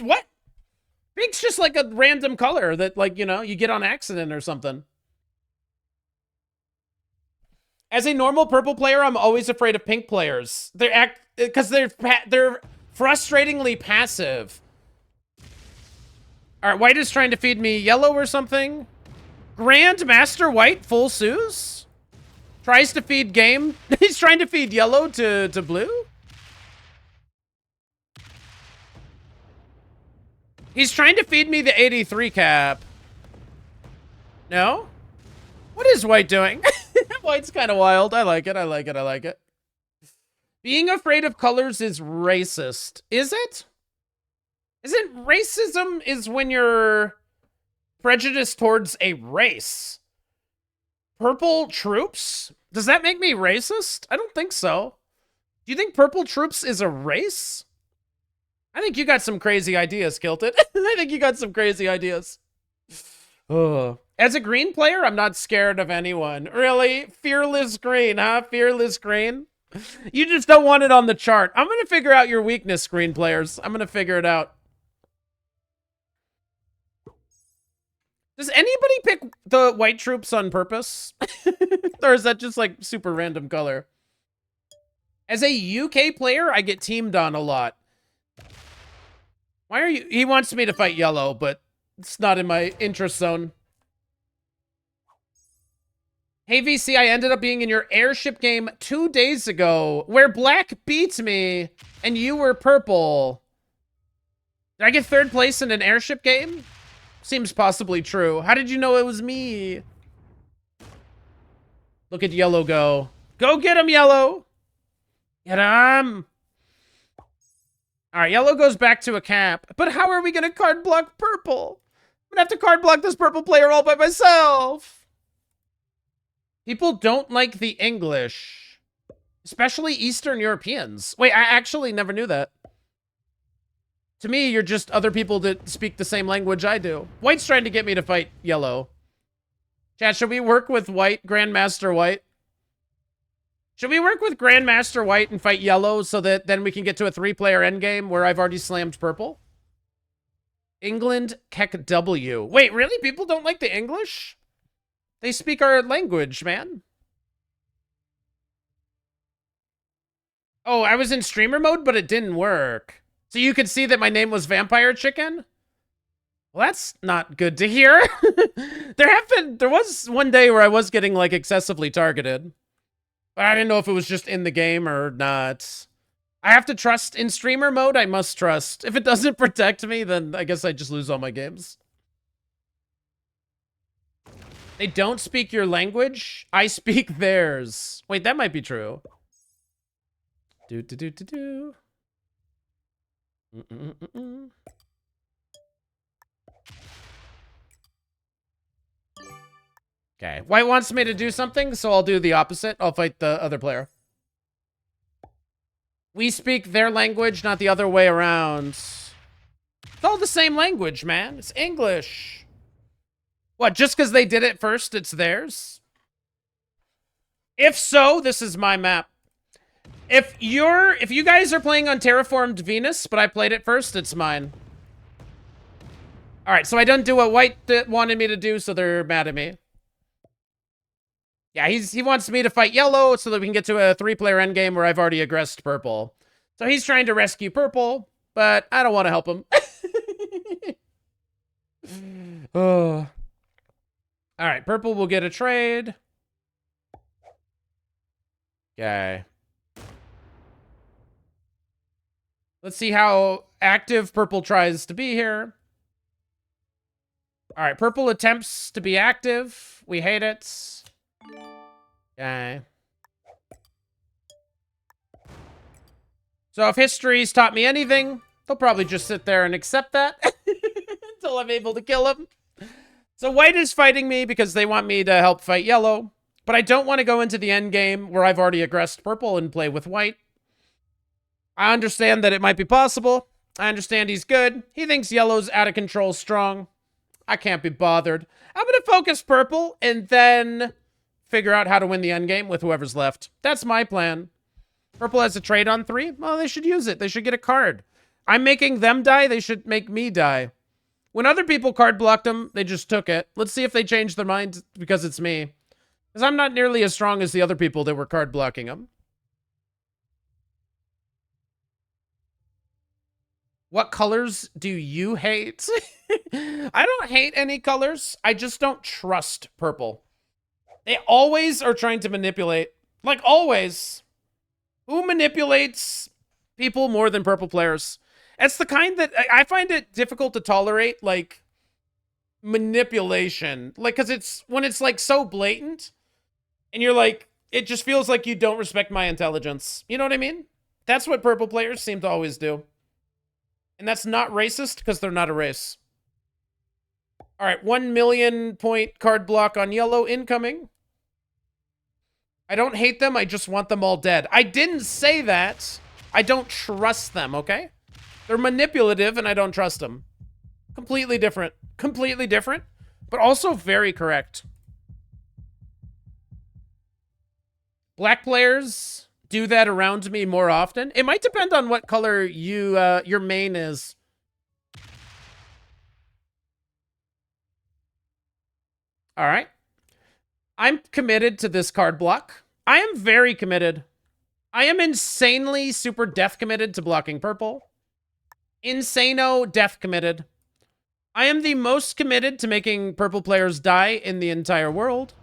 what? Pink's just like a random color that, like, you know, you get on accident or something. As a normal purple player, I'm always afraid of pink players. Because they're frustratingly passive. All right, white is trying to feed me yellow or something. Grandmaster White, full Suze? Tries to feed game. He's trying to feed yellow to blue? He's trying to feed me the 83 cap. No? What is white doing? White's kind of wild. I like it. I like it. I like it. Being afraid of colors is racist. Is it? Isn't racism is when you're prejudiced towards a race? Purple troops? Does that make me racist? I don't think so. Do you think purple troops is a race? I think you got some crazy ideas, Kilted. I think you got some crazy ideas. Oh. As a green player, I'm not scared of anyone. Really? Fearless green, huh? Fearless green? You just don't want it on the chart. I'm going to figure out your weakness, green players. I'm going to figure it out. Does anybody pick the white troops on purpose? Or is that just like super random color? As a UK player, I get teamed on a lot. Why are you... He wants me to fight yellow, but it's not in my interest zone. Hey, VC, I ended up being in your airship game 2 days ago, where black beats me, and you were purple. Did I get 3rd place in an airship game? Seems possibly true. How did you know it was me? Look at yellow go. Go get him, yellow! Get him! Alright, yellow goes back to a cap. But how are we gonna card block purple? I'm gonna have to card block this purple player all by myself. People don't like the English. Especially Eastern Europeans. Wait, I actually never knew that. To me, you're just other people that speak the same language I do. White's trying to get me to fight yellow. Chat, should we work with white, Grandmaster White? Should we work with Grandmaster White and fight yellow so that then we can get to a 3-player endgame where I've already slammed purple? England, Keck W. Wait, really? People don't like the English? They speak our language, man. Oh, I was in streamer mode, but it didn't work. So you could see that my name was Vampirechicken? Well, that's not good to hear. There was one day where I was getting, like, excessively targeted. But I didn't know if it was just in the game or not. I have to trust in streamer mode. I must trust. If it doesn't protect me, then I guess I just lose all my games. They don't speak your language. I speak theirs. Wait, that might be true. Do. Okay. White wants me to do something, so I'll do the opposite. I'll fight the other player. We speak their language, not the other way around. It's all the same language, man. It's English. What, just because they did it first, it's theirs? If so, this is my map. If you guys are playing on Terraformed Venus, but I played it first, it's mine. Alright, so I don't do what white wanted me to do, so they're mad at me. Yeah, he wants me to fight yellow so that we can get to a 3-player endgame where I've already aggressed purple. So he's trying to rescue purple, but I don't want to help him. Oh. Alright, purple will get a trade. Okay. Let's see how active purple tries to be here. Alright, purple attempts to be active. We hate it. Okay. So if history's taught me anything, they'll probably just sit there and accept that until I'm able to kill him. So white is fighting me because they want me to help fight yellow, but I don't want to go into the end game where I've already aggressed purple and play with white. I understand that it might be possible. I understand he's good. He thinks yellow's out of control strong. I can't be bothered. I'm going to focus purple and then figure out how to win the end game with whoever's left. That's my plan. Purple has a trade on 3. Well, they should use it. They should get a card. I'm making them die. They should make me die. When other people card blocked them, they just took it. Let's see if they change their mind because it's me. Because I'm not nearly as strong as the other people that were card blocking them. What colors do you hate? I don't hate any colors. I just don't trust purple. They always are trying to manipulate. Like, always. Who manipulates people more than purple players? It's the kind that I find it difficult to tolerate, like, manipulation. Like, because it's when it's, like, so blatant, and you're like, it just feels like you don't respect my intelligence. You know what I mean? That's what purple players seem to always do. And that's not racist, because they're not a race. All right, 1 million point card block on yellow incoming. I don't hate them, I just want them all dead. I didn't say that. I don't trust them, okay? They're manipulative, and I don't trust them. Completely different. Completely different, but also very correct. Black players do that around me more often. It might depend on what color your main is. All right. I'm committed to this card block. I am very committed. I am insanely super death committed to blocking purple. Insano death committed. I am the most committed to making purple players die in the entire world.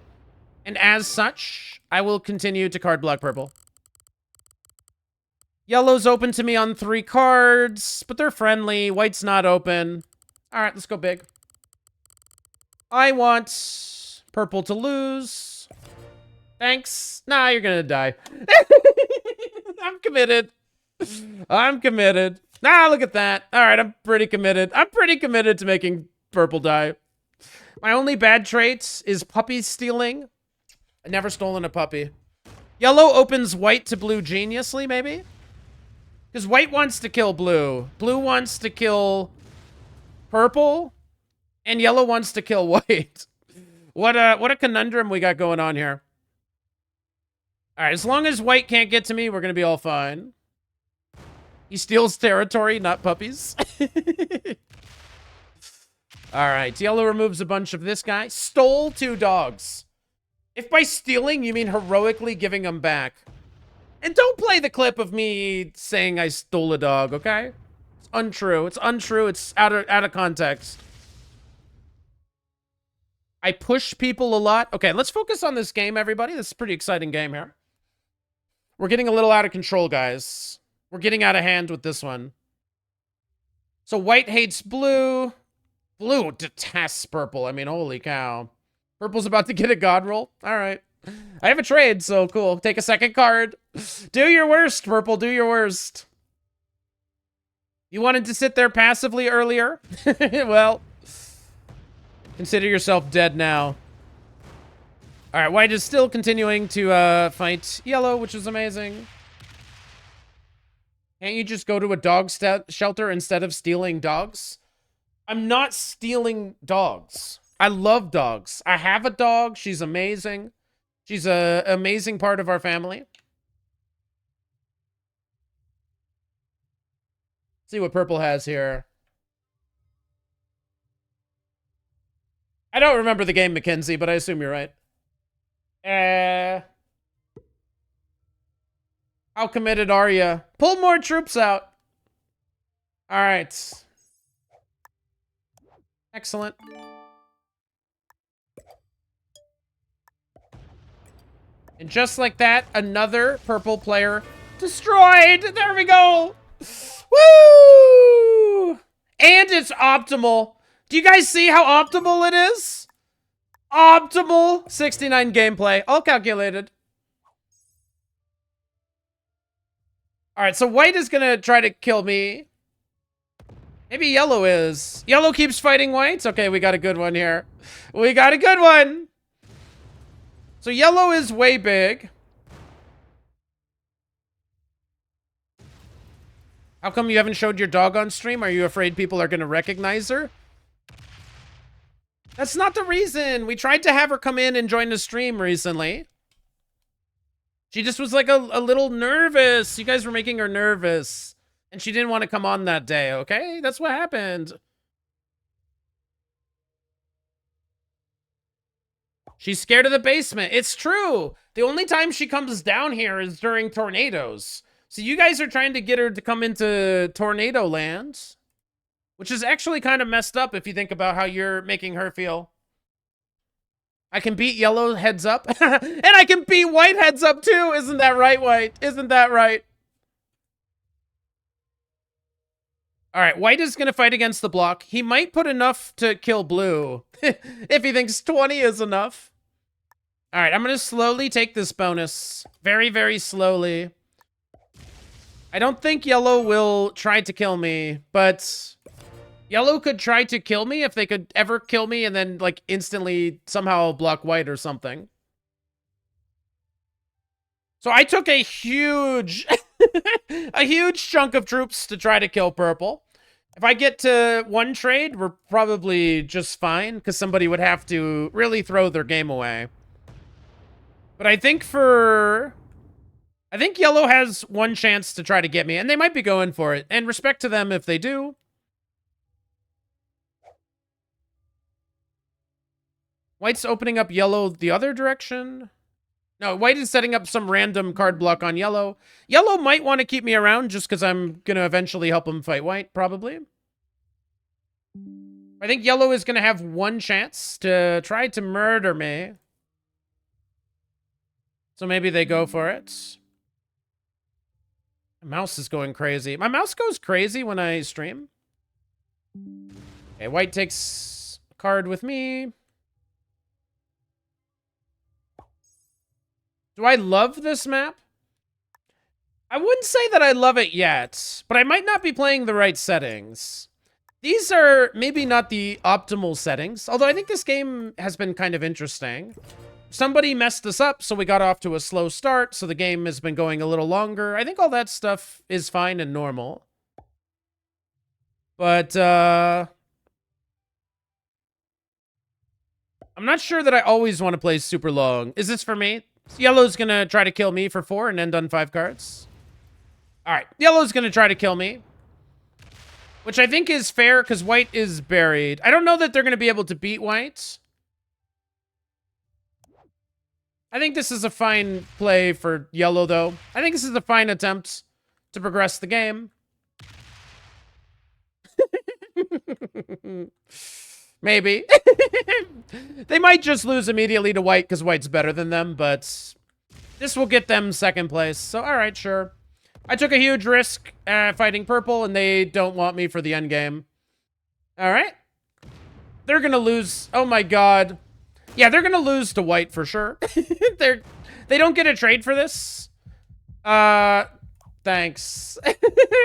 And as such, I will continue to card block purple. Yellow's open to me on 3 cards, but they're friendly. White's not open. All right, let's go big. I want purple to lose. Thanks. Nah, you're gonna die. I'm committed. I'm committed. Ah, look at that. All right, I'm pretty committed. I'm pretty committed to making purple die. My only bad trait is puppy stealing. I've never stolen a puppy. Yellow opens white to blue geniusly, maybe? Because white wants to kill blue. Blue wants to kill purple. And yellow wants to kill white. What a conundrum we got going on here. All right, as long as white can't get to me, we're going to be all fine. He steals territory, not puppies. All right, yellow removes a bunch of this guy. Stole 2 dogs. If by stealing, you mean heroically giving them back. And don't play the clip of me saying I stole a dog, okay? It's untrue. It's untrue. It's out of context. I push people a lot. Okay, let's focus on this game, everybody. This is a pretty exciting game here. We're getting a little out of control, guys. We're getting out of hand with this one. So white hates blue. Blue detests purple. I mean, holy cow. Purple's about to get a god roll. All right. I have a trade, so cool. Take a second card. Do your worst, purple. Do your worst. You wanted to sit there passively earlier? Well, consider yourself dead now. All right, white is still continuing to fight yellow, which is amazing. Can't you just go to a dog shelter instead of stealing dogs? I'm not stealing dogs. I love dogs. I have a dog. She's amazing. She's an amazing part of our family. See what purple has here. I don't remember the game, Mackenzie, but I assume you're right. How committed are you? Pull more troops out. All right. Excellent. And just like that, another purple player destroyed. There we go. Woo! And it's optimal. Do you guys see how optimal it is? Optimal 69 gameplay, all calculated. All right, so white is gonna try to kill me. Maybe yellow is. Yellow keeps fighting white. Okay, we got a good one here. We got a good one. So yellow is way big. How come you haven't showed your dog on stream? Are you afraid people are gonna recognize her? That's not the reason. We tried to have her come in and join the stream recently. She just was like a little nervous. You guys were making her nervous. And she didn't want to come on that day, okay? That's what happened. She's scared of the basement. It's true. The only time she comes down here is during tornadoes. So you guys are trying to get her to come into tornado land. Which is actually kind of messed up if you think about how you're making her feel. I can beat yellow heads up. And I can beat white heads up too. Isn't that right, white? Isn't that right? All right, white is going to fight against the block. He might put enough to kill blue if he thinks 20 is enough. All right, I'm going to slowly take this bonus. Very, very slowly. I don't think yellow will try to kill me, but yellow could try to kill me if they could ever kill me and then, like, instantly somehow block white or something. So I took a huge, a huge chunk of troops to try to kill purple. If I get to one trade, we're probably just fine, because somebody would have to really throw their game away. But I think yellow has one chance to try to get me, and they might be going for it. And respect to them if they do. White's opening up yellow the other direction. No, white is setting up some random card block on yellow. Yellow might want to keep me around just because I'm going to eventually help him fight white, probably. I think yellow is going to have one chance to try to murder me. So maybe they go for it. My mouse is going crazy. My mouse goes crazy when I stream. Okay, white takes a card with me. Do I love this map? I wouldn't say that I love it yet, but I might not be playing the right settings. These are maybe not the optimal settings, although I think this game has been kind of interesting. Somebody messed us up, so we got off to a slow start, so the game has been going a little longer. I think all that stuff is fine and normal. But, I'm not sure that I always want to play super long. Is this for me? Yellow's gonna try to kill me for 4 and end on 5 cards. Alright, yellow's gonna try to kill me. Which I think is fair, because white is buried. I don't know that they're gonna be able to beat white. I think this is a fine play for yellow, though. I think this is a fine attempt to progress the game. Maybe. They might just lose immediately to white because white's better than them, but this will get them second place. So, all right, sure. I took a huge risk fighting purple, and they don't want me for the end game. All right. They're going to lose. Oh, my God. Yeah, they're going to lose to white for sure. They don't get a trade for this. Thanks.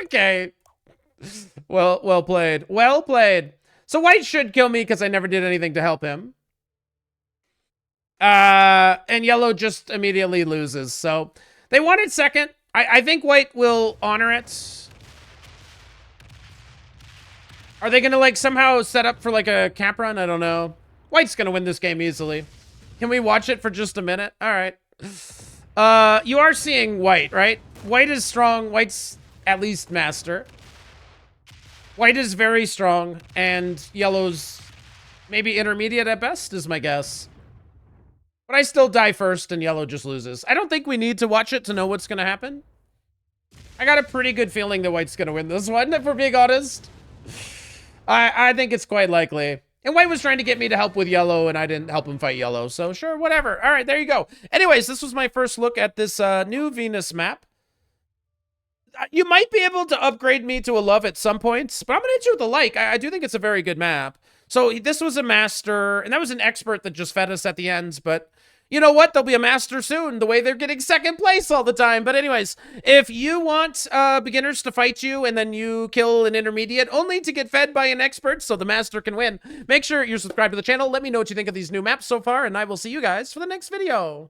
Okay. Well played. Well played. So white should kill me because I never did anything to help him. And yellow just immediately loses. So they wanted second. I think white will honor it. Are they going to, like, somehow set up for, like, a cap run? I don't know. White's going to win this game easily. Can we watch it for just a minute? All right. You are seeing white, right? White is strong. White's at least master. White is very strong, and yellow's maybe intermediate at best, is my guess. But I still die first, and yellow just loses. I don't think we need to watch it to know what's going to happen. I got a pretty good feeling that white's going to win this one, if we're being honest. I think it's quite likely. And white was trying to get me to help with yellow, and I didn't help him fight yellow. So sure, whatever. All right, there you go. Anyways, this was my first look at this new Venus map. You might be able to upgrade me to a love at some points, but I'm going to hit you with a like. I do think it's a very good map. So this was a master, and that was an expert that just fed us at the ends, but you know what? There'll be a master soon, the way they're getting second place all the time. But anyways, if you want beginners to fight you and then you kill an intermediate only to get fed by an expert so the master can win, make sure you're subscribed to the channel. Let me know what you think of these new maps so far, and I will see you guys for the next video.